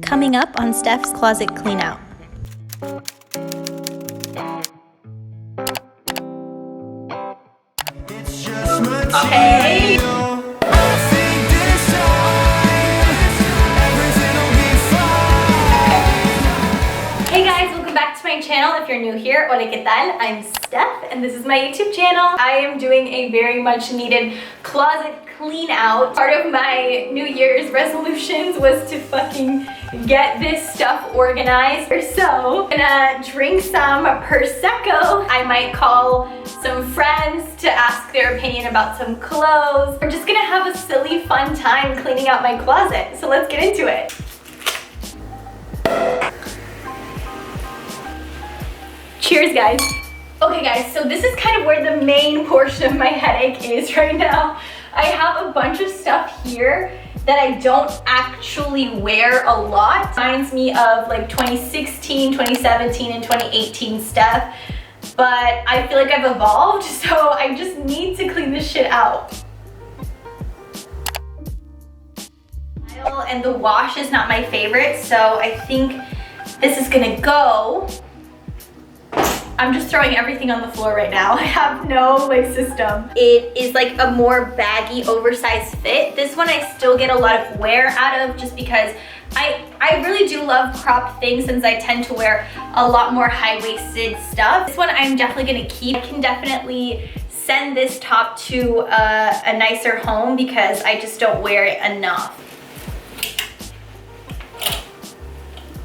Coming up on Steph's Closet Cleanout. Hey! Hey guys, welcome back to my channel. If you're new here, hola, ¿qué tal? I'm Steph and this is my YouTube channel. I am doing a very much needed closet clean out. Part of my New Year's resolutions was to fucking get this stuff organized. So I'm gonna drink some Prosecco. I might call some friends to ask their opinion about some clothes. We're just gonna have a silly fun time cleaning out my closet. So let's get into it. Cheers, guys. Okay guys, so this is kind of where the main portion of my headache is right now. I have a bunch of stuff here that I don't actually wear a lot. Reminds me of like 2016, 2017, and 2018 stuff. But I feel like I've evolved, so I just need to clean this shit out. And the wash is not my favorite, so I think this is gonna go. I'm just throwing everything on the floor right now. I have no like system. It is like a more baggy, oversized fit. This one I still get a lot of wear out of just because I really do love cropped things since I tend to wear a lot more high-waisted stuff. This one I'm definitely gonna keep. I can definitely send this top to a nicer home because I just don't wear it enough.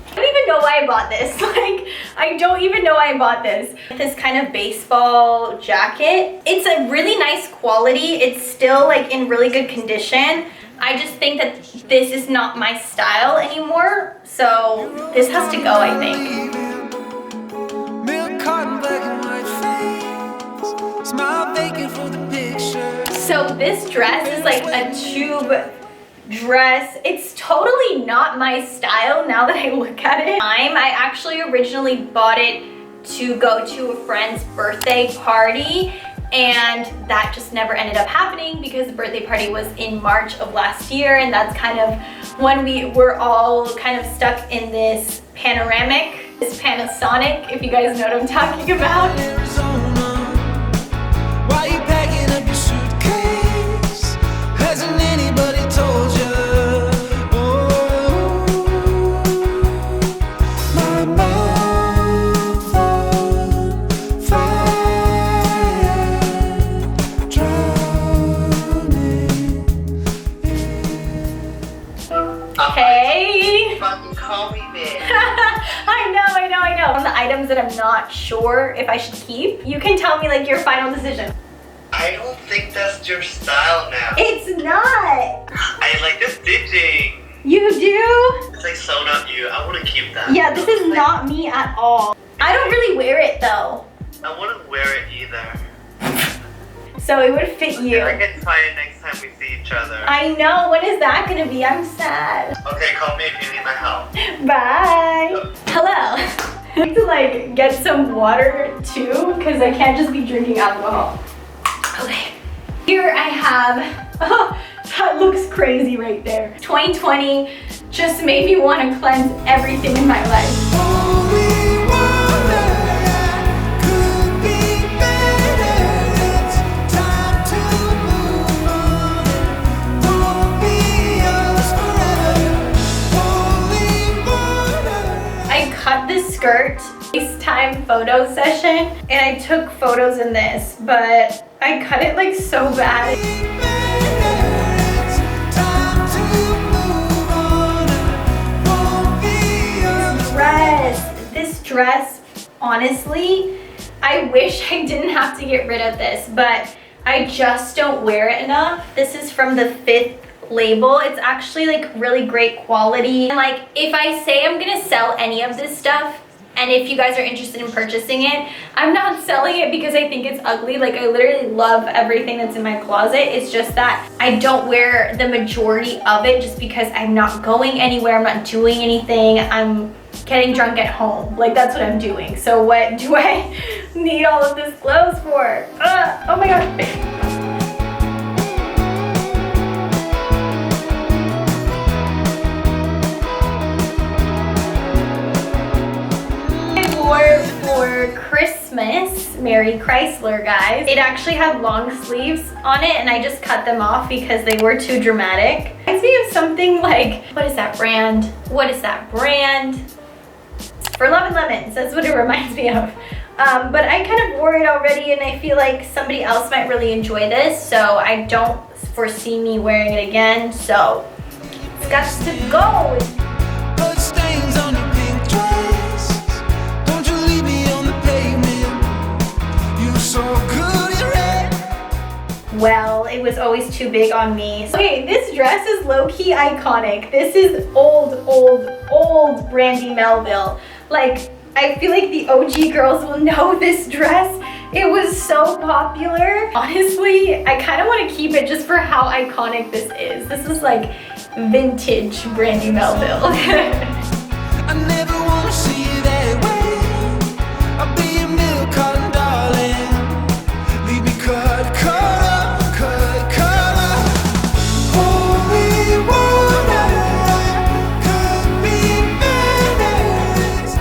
I don't even know why I bought this. Like, I don't even know why I bought this. This kind of baseball jacket. It's a really nice quality. It's still like in really good condition. I just think that this is not my style anymore. So this has to go, I think. So this dress is like a tube dress. It's totally not my style now that I look at it. I actually originally bought it to go to a friend's birthday party, and that just never ended up happening because the birthday party was in March of last year, and that's kind of when we were all kind of stuck in this panoramic, this Panasonic, if you guys know what I'm talking about. Hey! Fucking call me bitch. I know. On the items that I'm not sure if I should keep, you can tell me like your final decision. I don't think that's your style now. It's not. I like the stitching. You do? It's like sewn up you. I want to keep that. Yeah, this is not me at all. I don't really wear it though. I wouldn't wear it either. So it would fit you. I can try it next time we see each other. I know. When is that gonna be? I'm sad. Okay, call me if you need my help. Bye. Hello. I need to like get some water too because I can't just be drinking alcohol. Okay. Here I have, oh, that looks crazy right there. 2020 just made me want to cleanse everything in my life. Skirt FaceTime photo session, and I took photos in this, but I cut it like so bad. This dress, honestly, I wish I didn't have to get rid of this, but I just don't wear it enough. This is from the Fifth label. It's actually like really great quality. And like if I say I'm gonna sell any of this stuff, and if you guys are interested in purchasing it, I'm not selling it because I think it's ugly. Like I literally love everything that's in my closet. It's just that I don't wear the majority of it just because I'm not going anywhere. I'm not doing anything. I'm getting drunk at home. Like that's what I'm doing. So what do I need all of this clothes for? Oh my gosh. Mary Chrysler, guys. It actually had long sleeves on it and I just cut them off because they were too dramatic. It reminds me of something like, what is that brand? What is that brand? For Love and Lemons, that's what it reminds me of. But I kind of wore it already and I feel like somebody else might really enjoy this, so I don't foresee me wearing it again, so it's got to go. Bloodstains on your pink dress. Don't you leave me on the pavement. You so good in red. Well, it was always too big on me. Okay, this dress is low-key iconic. This is old Brandy Melville. Like, I feel like the OG girls will know this dress. It was so popular. Honestly, I kind of want to keep it just for how iconic this is. This is like vintage Brandy Melville. I never wanna see you that way. I'll be your milk carton, darling. Leave me cut up. Holy water, cut me mayonnaise.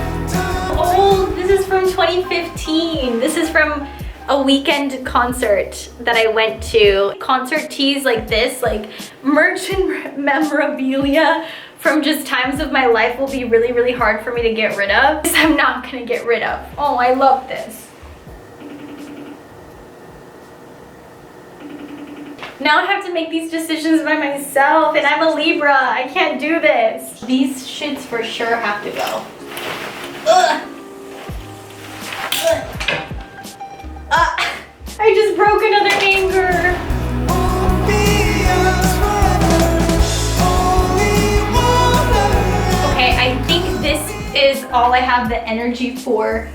Oh, this is from 2015. This is from a weekend concert that I went to. Concert tees like this, like merch and memorabilia from just times of my life will be really hard for me to get rid of. This I'm not gonna get rid of. Oh, I love this. Now I have to make these decisions by myself and I'm a Libra. I can't do this. These shits for sure have to go. Ugh. I just broke another hanger. Okay, I think this is all I have the energy for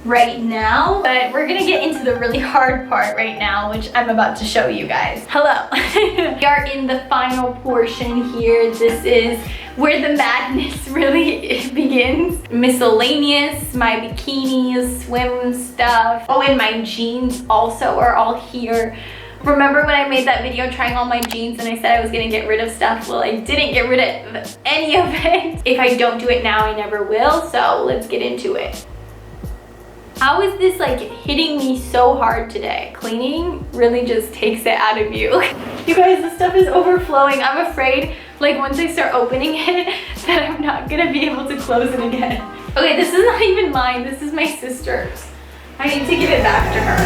right now, but we're gonna get into the really hard part right now, which I'm about to show you guys. Hello. We are in the final portion here. This is where the madness really begins. Miscellaneous, my bikinis, swim stuff. Oh, and my jeans also are all here. Remember when I made that video trying all my jeans and I said I was gonna get rid of stuff? Well, I didn't get rid of any of it. If I don't do it now, I never will, so let's get into it. How is this like hitting me so hard today? Cleaning really just takes it out of you. You guys, this stuff is overflowing. I'm afraid like once I start opening it that I'm not gonna be able to close it again. Okay, this is not even mine. This is my sister's. I need to give it back to her.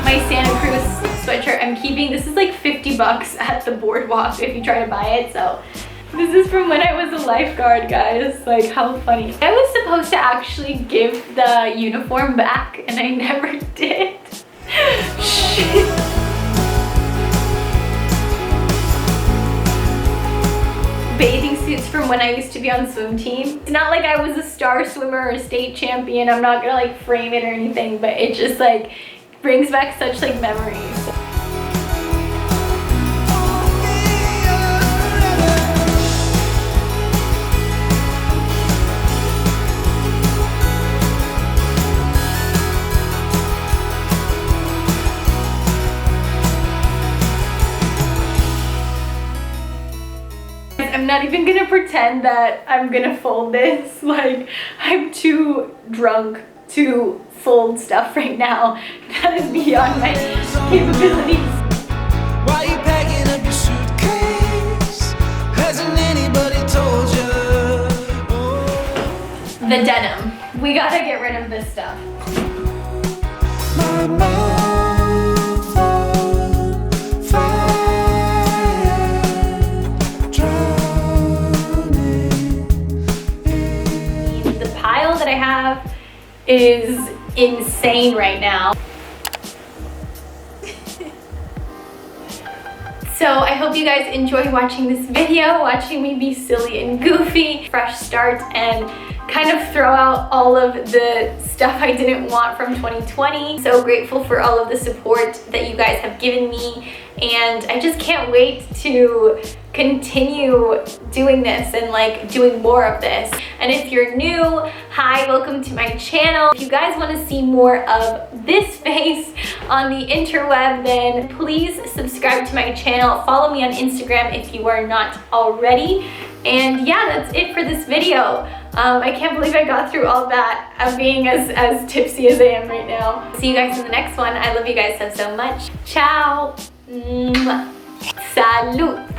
My Santa Cruz sweatshirt I'm keeping. This is like 50 bucks at the boardwalk if you try to buy it, so. This is from when I was a lifeguard, guys. Like, how funny. I was supposed to actually give the uniform back and I never did. Bathing suits from when I used to be on swim team. It's not like I was a star swimmer or a state champion. I'm not gonna like frame it or anything, but it just like brings back such like memories. I'm not even gonna pretend that I'm gonna fold this. Like, I'm too drunk to fold stuff right now. That is beyond my capabilities. Why you packing up your suitcase? Hasn't anybody told you? Oh. The denim. We gotta get rid of this stuff. My mouth on fire, drowning. The pile that I have is insane right now. So I hope you guys enjoy watching this video, watching me be silly and goofy, fresh start, and kind of throw out all of the stuff I didn't want from 2020. So grateful for all of the support that you guys have given me, and I just can't wait to continue doing this and like doing more of this. And if you're new, hi, welcome to my channel. If you guys want to see more of this face on the interweb, then please subscribe to my channel. Follow me on Instagram if you are not already. And yeah, that's it for this video. I can't believe I got through all that of being as tipsy as I am right now. See you guys in the next one. I love you guys so much. Ciao. Salud.